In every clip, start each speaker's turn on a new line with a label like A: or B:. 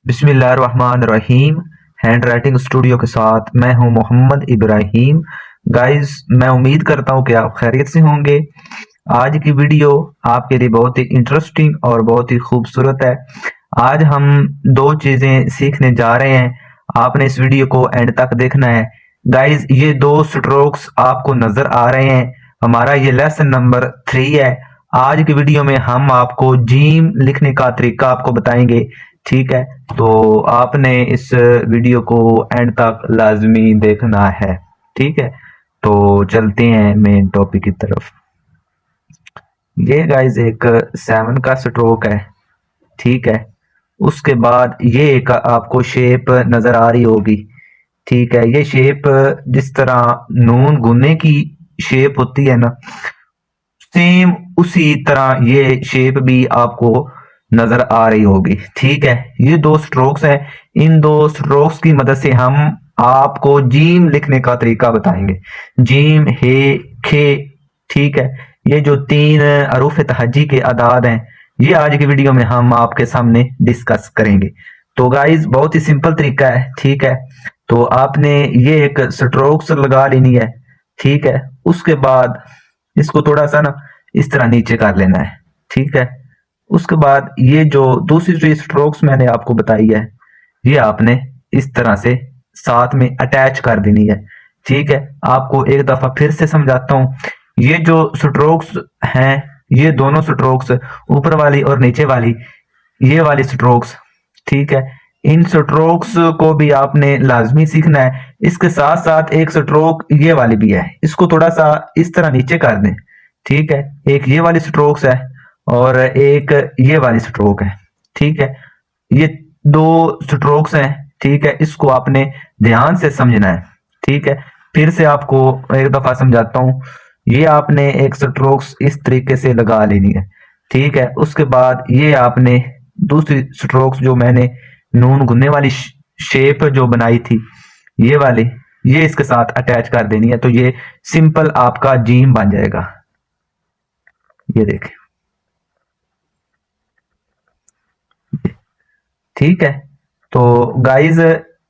A: बिस्मिल्लाहिर्रहमानिर्रहीम। Hand writing studio के साथ मैं हूं मोहम्मद इब्राहिम। गाइस, मैं उम्मीद करता हूं कि आप खैरियत से होंगे। आज की वीडियो आपके लिए बहुत ही इंटरेस्टिंग और बहुत ही खूबसूरत है। आज हम दो चीज़ें सीखने जा रहे हैं। आपने इस वीडियो को एंड तक देखना है। गाइस, ये दो स्ट्रोक्स आपको नज़र आ रहे हैं। हमारा ये लेसन नंबर 3 है। आज की वीडियो में हम आपको जीम लिखने का तरीका आपको बताएंगे। ठीक है, तो आपने इस वीडियो को एंड तक लाजमी देखना है। ठीक है, तो चलते हैं मेन टॉपिक की तरफ। ये गाइस एक 7 का स्ट्रोक है। ठीक है, उसके बाद ये एक आपको शेप नजर आ रही होगी। ठीक है, ये शेप जिस तरह नून गुने की शेप होती है ना, सेम उसी तरह ये शेप भी आपको नजर आ रही होगी। ठीक है, ये दो स्ट्रोक्स हैं। इन दो स्ट्रोक्स की मदद से हम आपको जीम लिखने का तरीका बताएंगे। जीम, हे, खे। ठीक है, ये जो 3 अरूफ तहज्जी के अदाद हैं, ये आज की वीडियो में हम आपके सामने डिस्कस करेंगे। तो गाइज, बहुत ही सिंपल तरीका है। ठीक है, तो आपने ये एक स्ट्रोक्स लगा लेनी है। ठीक है, उसके बाद इसको थोड़ा सा ना इस तरह नीचे कर लेना है। ठीक है, उसके बाद ये जो दूसरी स्ट्रोक्स मैंने आपको बताई है, ये आपने इस तरह से साथ में अटैच कर देनी है। ठीक है, आपको एक दफा फिर से समझाता हूँ। ये जो स्ट्रोक्स हैं, ये दोनों स्ट्रोक्स, ऊपर वाली और नीचे वाली, ये वाली स्ट्रोक्स, ठीक है, इन स्ट्रोक्स को भी आपने लाजमी सीखना है। इसके साथ साथ एक स्ट्रोक ये वाली भी है, इसको थोड़ा सा इस तरह नीचे कर दें। ठीक है, एक ये वाली स्ट्रोक्स है और एक ये वाली स्ट्रोक है। ठीक है, ये दो स्ट्रोक्स हैं। ठीक है, इसको आपने ध्यान से समझना है। ठीक है, फिर से आपको एक दफा समझाता हूँ। ये आपने एक स्ट्रोक्स इस तरीके से लगा लेनी है। ठीक है, उसके बाद ये आपने दूसरी स्ट्रोक्स जो मैंने नून गुनने वाली शेप जो बनाई थी, ये वाली, ये इसके साथ अटैच कर देनी है। तो ये सिंपल आपका जीम बन जाएगा। ये देखें। ठीक है, तो गाइज,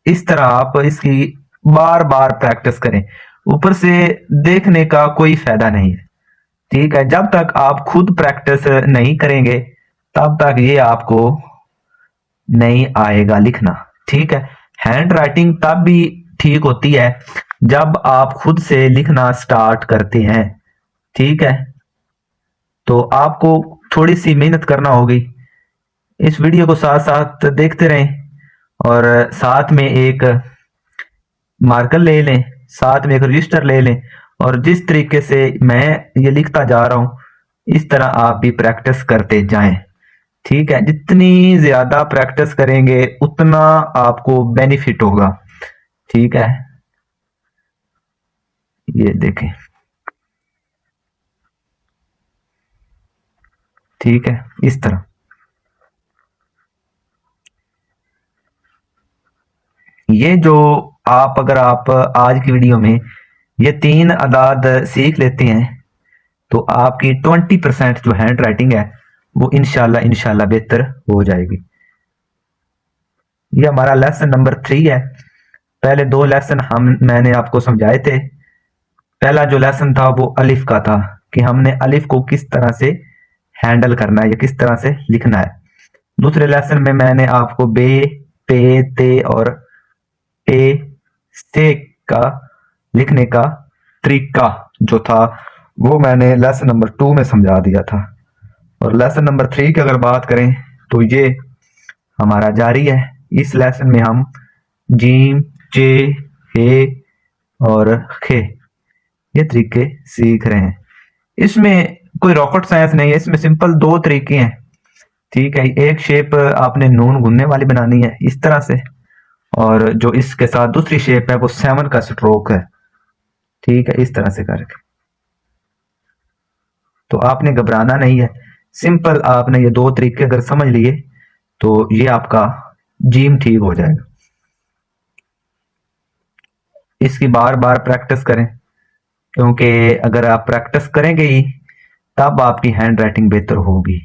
A: इस तरह आप इसकी बार बार प्रैक्टिस करें। ऊपर से देखने का कोई फायदा नहीं है। ठीक है, जब तक आप खुद प्रैक्टिस नहीं करेंगे तब तक ये आपको नहीं आएगा लिखना। ठीक है, हैंड राइटिंग तब भी ठीक होती है जब आप खुद से लिखना स्टार्ट करते हैं। ठीक है, तो आपको थोड़ी सी मेहनत करना होगी। इस वीडियो को साथ साथ देखते रहें और साथ में एक मार्कर ले लें, साथ में एक रजिस्टर ले लें, और जिस तरीके से मैं ये लिखता जा रहा हूं, इस तरह आप भी प्रैक्टिस करते जाएं। ठीक है, जितनी ज्यादा प्रैक्टिस करेंगे उतना आपको बेनिफिट होगा। ठीक है, ये देखें। ठीक है, इस तरह ये जो अगर आप आज की वीडियो में ये 3 अदाद सीख लेते हैं तो आपकी 20% जो हैंड राइटिंग है वो इंशाल्लाह इंशाल्लाह बेहतर हो जाएगी। ये हमारा लेसन नंबर 3 है। पहले 2 लेसन मैंने आपको समझाए थे। पहला जो लेसन था वो अलिफ का था कि हमने अलिफ को किस तरह से हैंडल करना है या किस तरह से लिखना है। दूसरे लेसन में मैंने आपको बे, पे, ते और टे, से का लिखने का तरीका जो था वो मैंने लेसन नंबर 2 में समझा दिया था। और लेसन नंबर 3 की अगर बात करें तो ये हमारा जारी है। इस लेसन में हम जीम, चे, हे और खे ये तरीके सीख रहे हैं। इसमें कोई रॉकेट साइंस नहीं है, इसमें सिंपल 2 तरीके हैं। ठीक है, एक शेप आपने नून गुनने वाली बनानी है इस तरह से, और जो इसके साथ दूसरी शेप है वो 7 का स्ट्रोक है। ठीक है, इस तरह से करके तो आपने घबराना नहीं है। सिंपल आपने ये 2 तरीके अगर समझ लिए तो ये आपका जीम ठीक हो जाएगा। इसकी बार बार प्रैक्टिस करें, क्योंकि अगर आप प्रैक्टिस करेंगे ही तब आपकी हैंड राइटिंग बेहतर होगी।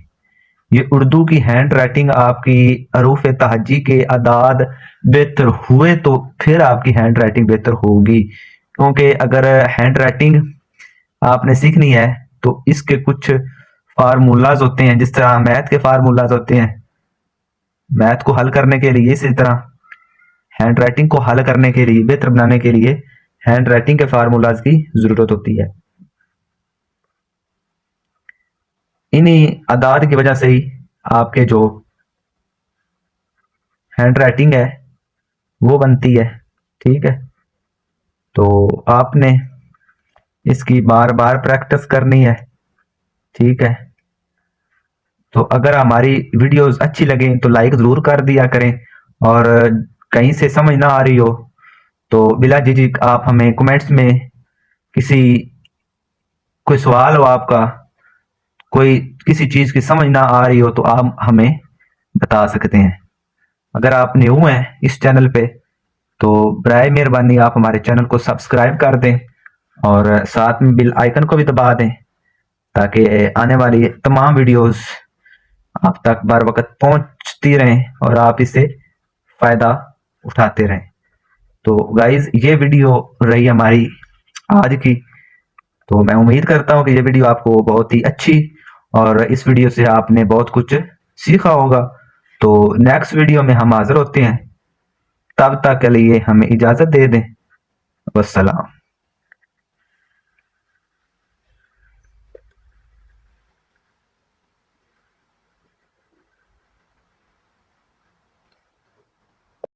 A: ये उर्दू की हैंड राइटिंग आपकी हरूफ तहजी के अदाद बेहतर हुए तो फिर आपकी हैंड राइटिंग बेहतर होगी। क्योंकि अगर हैंड राइटिंग आपने सीखनी है तो इसके कुछ फार्मूलाज होते हैं, जिस तरह मैथ के फार्मूलाज होते हैं। मैथ को हल करने के लिए इसी तरह हैंड राइटिंग को हल करने के लिए, बेहतर बनाने के लिए हैंड राइटिंग के फार्मूलाज की जरूरत होती है। इन्हीं अदाद की वजह से ही आपके जो हैंड राइटिंग है वो बनती है। ठीक है, तो आपने इसकी बार बार प्रैक्टिस करनी है। ठीक है, तो अगर हमारी वीडियोस अच्छी लगे तो लाइक जरूर कर दिया करें, और कहीं से समझ ना आ रही हो तो बिला झिझक आप हमें कमेंट्स में किसी कोई सवाल हो आपका, कोई किसी चीज की समझ ना आ रही हो तो आप हमें बता सकते हैं। अगर आप न्यू हैं इस चैनल पे तो बराए मेहरबानी आप हमारे चैनल को सब्सक्राइब कर दें और साथ में बेल आइकन को भी दबा दें, ताकि आने वाली तमाम वीडियोस आप तक बर वक्त पहुंचती रहें और आप इससे फायदा उठाते रहें। तो गाइज ये वीडियो रही हमारी आज की। तो मैं उम्मीद करता हूँ कि ये वीडियो आपको बहुत ही अच्छी, और इस वीडियो से आपने बहुत कुछ सीखा होगा। तो नेक्स्ट वीडियो में हम हाजिर होते हैं, तब तक के लिए हमें इजाजत दे दें। वस्सलाम।